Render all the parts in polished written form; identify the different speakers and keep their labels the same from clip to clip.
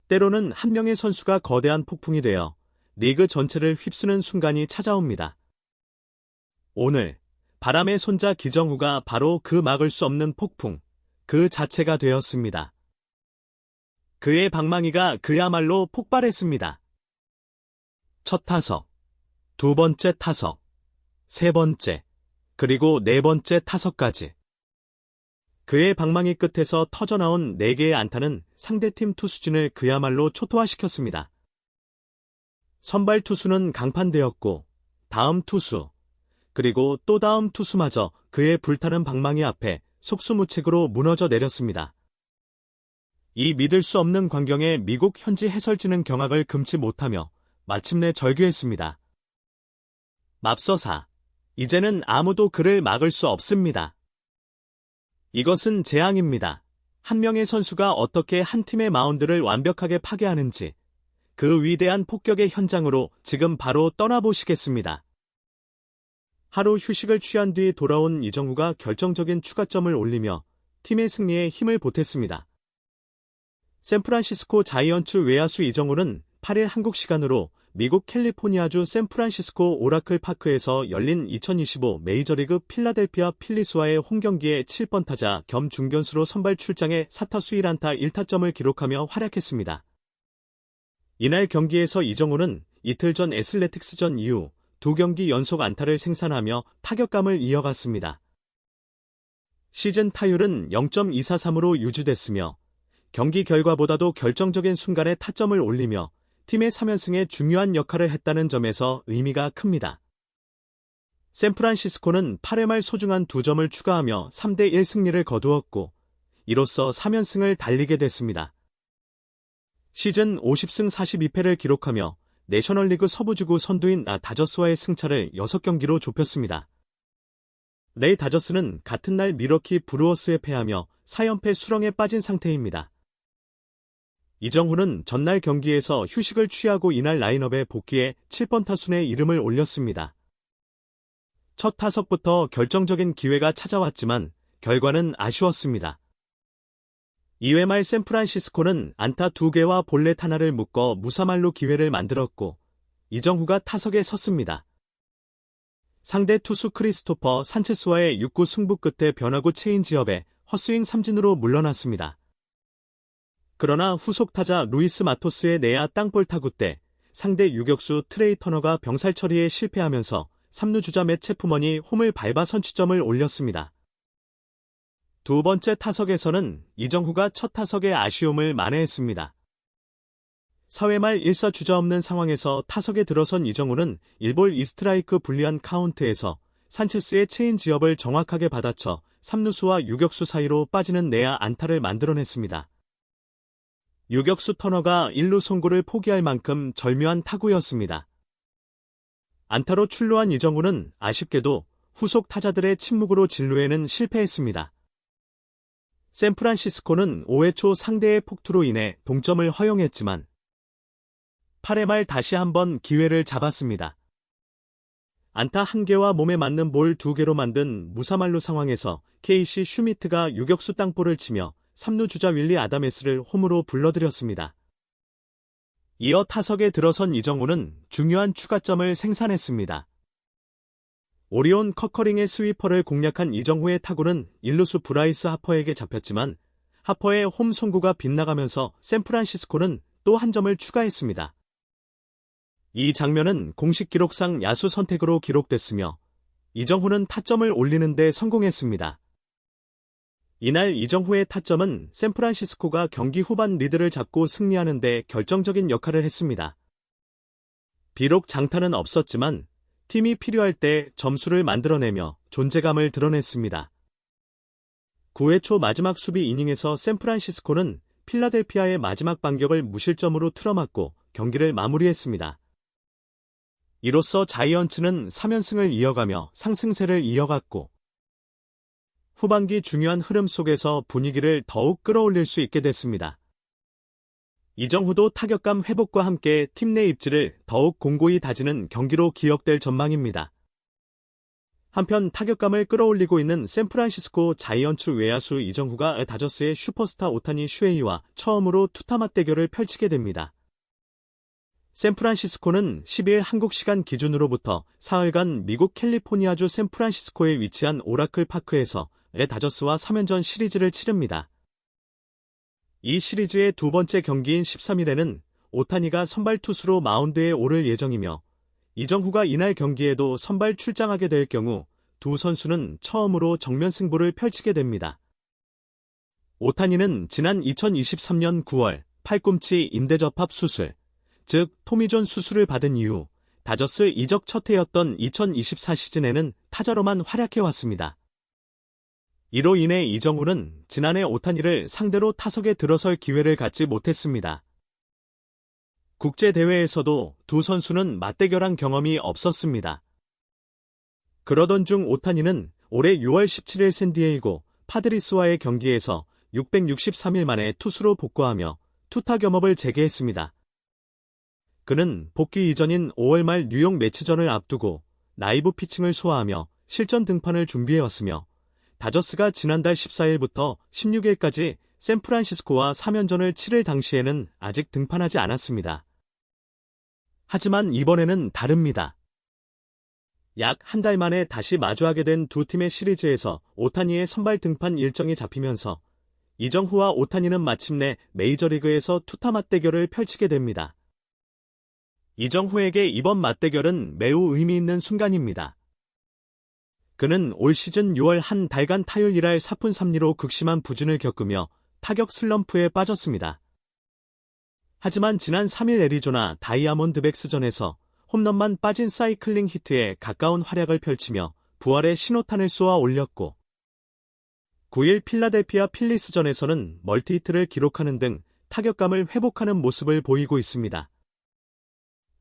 Speaker 1: 때로는 한 명의 선수가 거대한 폭풍이 되어 리그 전체를 휩쓰는 순간이 찾아옵니다. 오늘 바람의 손자 기정후가 바로 그 막을 수 없는 폭풍, 그 자체가 되었습니다. 그의 방망이가 그야말로 폭발했습니다. 첫 타석, 두 번째 타석, 세 번째, 그리고 네 번째 타석까지. 그의 방망이 끝에서 터져나온 4개의 안타는 상대팀 투수진을 그야말로 초토화시켰습니다. 선발 투수는 강판되었고 다음 투수, 그리고 또 다음 투수마저 그의 불타는 방망이 앞에 속수무책으로 무너져 내렸습니다. 이 믿을 수 없는 광경에 미국 현지 해설진은 경악을 금치 못하며 마침내 절규했습니다. 맙소사, 이제는 아무도 그를 막을 수 없습니다. 이것은 재앙입니다. 한 명의 선수가 어떻게 한 팀의 마운드를 완벽하게 파괴하는지, 그 위대한 폭격의 현장으로 지금 바로 떠나보시겠습니다. 하루 휴식을 취한 뒤 돌아온 이정후가 결정적인 추가점을 올리며 팀의 승리에 힘을 보탰습니다. 샌프란시스코 자이언츠 외야수 이정후는 8일 한국 시간으로 미국 캘리포니아주 샌프란시스코 오라클 파크에서 열린 2025 메이저리그 필라델피아 필리스와의 홈경기에 7번 타자 겸 중견수로 선발 출장해 4타수 1안타 1타점을 기록하며 활약했습니다. 이날 경기에서 이정후는 이틀 전 애슬레틱스전 이후 2경기 연속 안타를 생산하며 타격감을 이어갔습니다. 시즌 타율은 0.243으로 유지됐으며 경기 결과보다도 결정적인 순간에 타점을 올리며 팀의 3연승에 중요한 역할을 했다는 점에서 의미가 큽니다. 샌프란시스코는 8회 말 소중한 2점을 추가하며 3대1 승리를 거두었고 이로써 3연승을 달리게 됐습니다. 시즌 50승 42패를 기록하며 내셔널리그 서부지구 선두인 다저스와의 승차를 6경기로 좁혔습니다. 레이 다저스는 같은 날 밀워키 브루어스에 패하며 4연패 수렁에 빠진 상태입니다. 이정후는 전날 경기에서 휴식을 취하고 이날 라인업에 복귀해 7번 타순에 이름을 올렸습니다. 첫 타석부터 결정적인 기회가 찾아왔지만 결과는 아쉬웠습니다. 2회 말 샌프란시스코는 안타 2개와 볼넷 하나를 묶어 무사말로 기회를 만들었고 이정후가 타석에 섰습니다. 상대 투수 크리스토퍼 산체스와의 6구 승부 끝에 변화구 체인지업에 헛스윙 삼진으로 물러났습니다. 그러나 후속 타자 루이스 마토스의 내야 땅볼 타구 때 상대 유격수 트레이 터너가 병살 처리에 실패하면서 3루 주자 맷 체프먼이 홈을 밟아 선취점을 올렸습니다. 두 번째 타석에서는 이정후가 첫 타석의 아쉬움을 만회했습니다. 4회 말 1사 주자 없는 상황에서 타석에 들어선 이정후는 1볼 2스트라이크 불리한 카운트에서 산체스의 체인지업을 정확하게 받아쳐 3루수와 유격수 사이로 빠지는 내야 안타를 만들어냈습니다. 유격수 터너가 1루 송구를 포기할 만큼 절묘한 타구였습니다. 안타로 출루한 이정후는 아쉽게도 후속 타자들의 침묵으로 진루에는 실패했습니다. 샌프란시스코는 5회 초 상대의 폭투로 인해 동점을 허용했지만 8회 말 다시 한번 기회를 잡았습니다. 안타 1개와 몸에 맞는 볼 2개로 만든 무사말루 상황에서 케이시 슈미트가 유격수 땅볼을 치며 3루 주자 윌리 아다메스를 홈으로 불러들였습니다. 이어 타석에 들어선 이정후는 중요한 추가점을 생산했습니다. 오리온 커커링의 스위퍼를 공략한 이정후의 타구는 1루수 브라이스 하퍼에게 잡혔지만 하퍼의 홈 송구가 빗나가면서 샌프란시스코는 또 한 점을 추가했습니다. 이 장면은 공식 기록상 야수 선택으로 기록됐으며 이정후는 타점을 올리는 데 성공했습니다. 이날 이정후의 타점은 샌프란시스코가 경기 후반 리드를 잡고 승리하는 데 결정적인 역할을 했습니다. 비록 장타는 없었지만 팀이 필요할 때 점수를 만들어내며 존재감을 드러냈습니다. 9회 초 마지막 수비 이닝에서 샌프란시스코는 필라델피아의 마지막 반격을 무실점으로 틀어막고 경기를 마무리했습니다. 이로써 자이언츠는 3연승을 이어가며 상승세를 이어갔고 후반기 중요한 흐름 속에서 분위기를 더욱 끌어올릴 수 있게 됐습니다. 이정후도 타격감 회복과 함께 팀 내 입지를 더욱 공고히 다지는 경기로 기억될 전망입니다. 한편 타격감을 끌어올리고 있는 샌프란시스코 자이언츠 외야수 이정후가 다저스의 슈퍼스타 오타니 슈에이와 처음으로 투타 맞대결을 펼치게 됩니다. 샌프란시스코는 12일 한국 시간 기준으로부터 사흘간 미국 캘리포니아주 샌프란시스코에 위치한 오라클 파크에서 다저스와 3연전 시리즈를 치릅니다. 이 시리즈의 두 번째 경기인 13일에는 오타니가 선발 투수로 마운드에 오를 예정이며 이정후가 이날 경기에도 선발 출장하게 될 경우 두 선수는 처음으로 정면 승부를 펼치게 됩니다. 오타니는 지난 2023년 9월 팔꿈치 인대접합 수술, 즉 토미존 수술을 받은 이후 다저스 이적 첫 해였던 2024 시즌에는 타자로만 활약해왔습니다. 이로 인해 이정후는 지난해 오타니를 상대로 타석에 들어설 기회를 갖지 못했습니다. 국제대회에서도 두 선수는 맞대결한 경험이 없었습니다. 그러던 중 오타니는 올해 6월 17일 샌디에이고 파드리스와의 경기에서 663일 만에 투수로 복귀하며 투타 겸업을 재개했습니다. 그는 복귀 이전인 5월 말 뉴욕 매치전을 앞두고 라이브 피칭을 소화하며 실전 등판을 준비해왔으며 다저스가 지난달 14일부터 16일까지 샌프란시스코와 3연전을 치를 당시에는 아직 등판하지 않았습니다. 하지만 이번에는 다릅니다. 약 한 달 만에 다시 마주하게 된 두 팀의 시리즈에서 오타니의 선발 등판 일정이 잡히면서 이정후와 오타니는 마침내 메이저리그에서 투타 맞대결을 펼치게 됩니다. 이정후에게 이번 맞대결은 매우 의미 있는 순간입니다. 그는 올 시즌 6월 한 달간 타율 1할 4푼 3리로 극심한 부진을 겪으며 타격 슬럼프에 빠졌습니다. 하지만 지난 3일 애리조나 다이아몬드백스전에서 홈런만 빠진 사이클링 히트에 가까운 활약을 펼치며 부활의 신호탄을 쏘아 올렸고 9일 필라델피아 필리스전에서는 멀티히트를 기록하는 등 타격감을 회복하는 모습을 보이고 있습니다.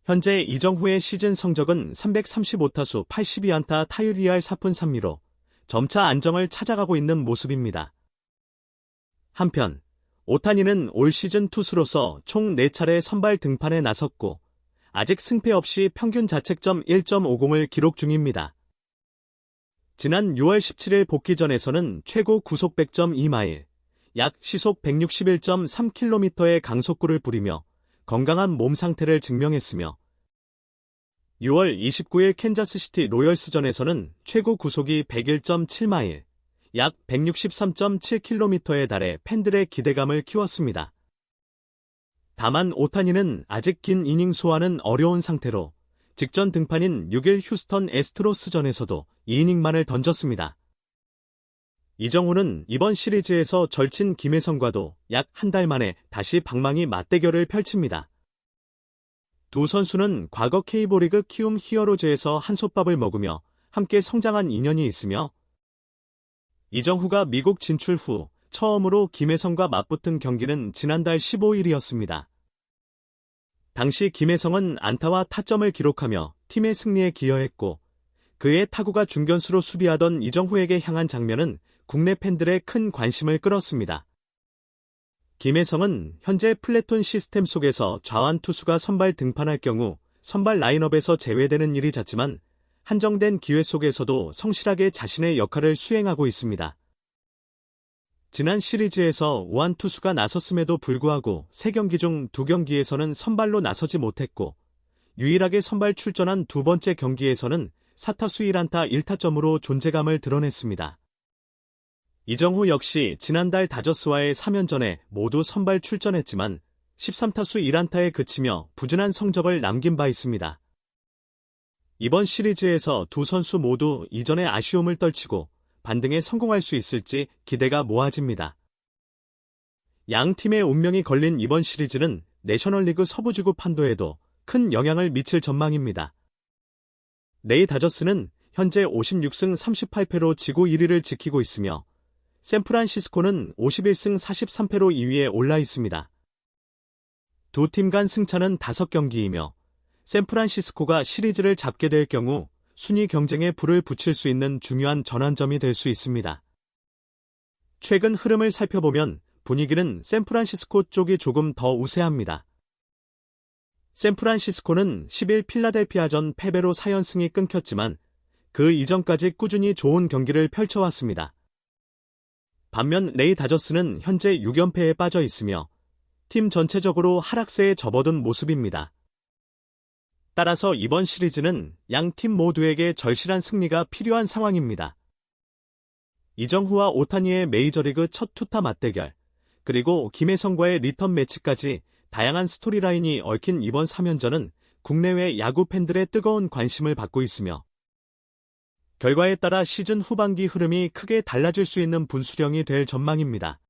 Speaker 1: 현재 이정후의 시즌 성적은 335타수 82안타 타율 2할 4푼 3리로 점차 안정을 찾아가고 있는 모습입니다. 한편 오타니는 올 시즌 투수로서 총 4차례 선발 등판에 나섰고 아직 승패 없이 평균 자책점 1.50을 기록 중입니다. 지난 6월 17일 복귀전에서는 최고 구속 100.2마일, 약 시속 161.3km의 강속구를 부리며 건강한 몸 상태를 증명했으며 6월 29일 캔자스시티 로열스전에서는 최고 구속이 101.7마일, 약 163.7km에 달해 팬들의 기대감을 키웠습니다. 다만 오타니는 아직 긴 이닝 소화는 어려운 상태로 직전 등판인 6일 휴스턴 애스트로스전에서도 2이닝만을 던졌습니다. 이정후는 이번 시리즈에서 절친 김혜성과도 약 한 달 만에 다시 방망이 맞대결을 펼칩니다. 두 선수는 과거 K리그 키움 히어로즈에서 한솥밥을 먹으며 함께 성장한 인연이 있으며 이정후가 미국 진출 후 처음으로 김혜성과 맞붙은 경기는 지난달 15일이었습니다. 당시 김혜성은 안타와 타점을 기록하며 팀의 승리에 기여했고 그의 타구가 중견수로 수비하던 이정후에게 향한 장면은 국내 팬들의 큰 관심을 끌었습니다. 김혜성은 현재 플래톤 시스템 속에서 좌완 투수가 선발 등판할 경우 선발 라인업에서 제외되는 일이 잦지만 한정된 기회 속에서도 성실하게 자신의 역할을 수행하고 있습니다. 지난 시리즈에서 우완 투수가 나섰음에도 불구하고 3경기 중 2경기에서는 선발로 나서지 못했고 유일하게 선발 출전한 두 번째 경기에서는 4타수 1안타 1타점으로 존재감을 드러냈습니다. 이정후 역시 지난달 다저스와의 3연전에 모두 선발 출전했지만 13타수 1안타에 그치며 부진한 성적을 남긴 바 있습니다. 이번 시리즈에서 두 선수 모두 이전의 아쉬움을 떨치고 반등에 성공할 수 있을지 기대가 모아집니다. 양 팀의 운명이 걸린 이번 시리즈는 내셔널리그 서부지구 판도에도 큰 영향을 미칠 전망입니다. 내일 다저스는 현재 56승 38패로 지구 1위를 지키고 있으며 샌프란시스코는 51승 43패로 2위에 올라 있습니다. 두 팀 간 승차는 5경기이며 샌프란시스코가 시리즈를 잡게 될 경우 순위 경쟁에 불을 붙일 수 있는 중요한 전환점이 될 수 있습니다. 최근 흐름을 살펴보면 분위기는 샌프란시스코 쪽이 조금 더 우세합니다. 샌프란시스코는 10일 필라델피아전 패배로 4연승이 끊겼지만 그 이전까지 꾸준히 좋은 경기를 펼쳐왔습니다. 반면 레이 다저스는 현재 6연패에 빠져 있으며 팀 전체적으로 하락세에 접어든 모습입니다. 따라서 이번 시리즈는 양 팀 모두에게 절실한 승리가 필요한 상황입니다. 이정후와 오타니의 메이저리그 첫 투타 맞대결, 그리고 김혜성과의 리턴 매치까지 다양한 스토리라인이 얽힌 이번 3연전은 국내외 야구 팬들의 뜨거운 관심을 받고 있으며 결과에 따라 시즌 후반기 흐름이 크게 달라질 수 있는 분수령이 될 전망입니다.